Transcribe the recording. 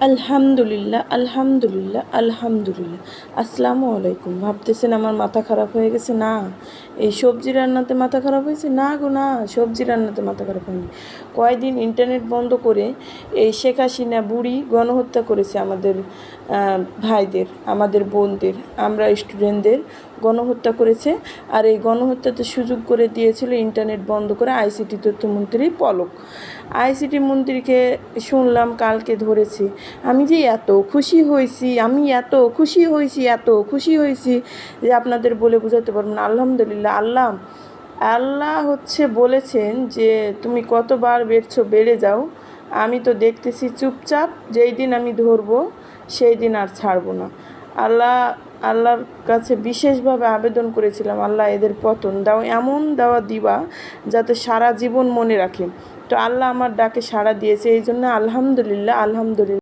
আলহামদুলিল্লাহ, আলহামদুলিল্লাহ, আলহামদুলিল্লাহ। আসসালামু আলাইকুম। ভাবতেছেন আমার মাথা খারাপ হয়ে গেছে? না, এই সবজি রান্নাতে মাথা খারাপ হয়েছে? না গো না, সবজি রান্নাতে মাথা খারাপ হয়নি। কয়দিন ইন্টারনেট বন্ধ করে এই শেখ হাসিনা বুড়ি গণহত্যা করেছে আমাদের ভাইদের, আমাদের বোনদের, আমরা স্টুডেন্টদের গণহত্যা করেছে। আর এই গণহত্যাতে সুযোগ করে দিয়েছিল ইন্টারনেট বন্ধ করে আইসিটি তথ্যমন্ত্রী পলক। আইসিটি মন্ত্রীকে শুনলাম কালকে ধরেছে। আমি যে এত খুশি হয়েছি, আমি এত খুশি হয়েছি, এত খুশি হয়েছি যে আপনাদের বলে বোঝাতে পারবো না। আলহামদুলিল্লাহ। আল্লাহ আল্লাহ হচ্ছে বলেছেন যে তুমি কতবার বেড়ে যাও, আমি তো দেখতেছি চুপচাপ, যেই দিন আমি ধরবো সেই দিন আর ছাড়বো না। আল্লাহর কাছে বিশেষভাবে আবেদন করেছিলাম, আল্লাহ এদের পতন দাও, এমন দিবা যাতে সারা জীবন মনে রাখে। তো আল্লাহ আমার ডাকে সাড়া দিয়েছে, এই জন্য আলহামদুলিল্লাহ, আলহামদুলিল্লাহ।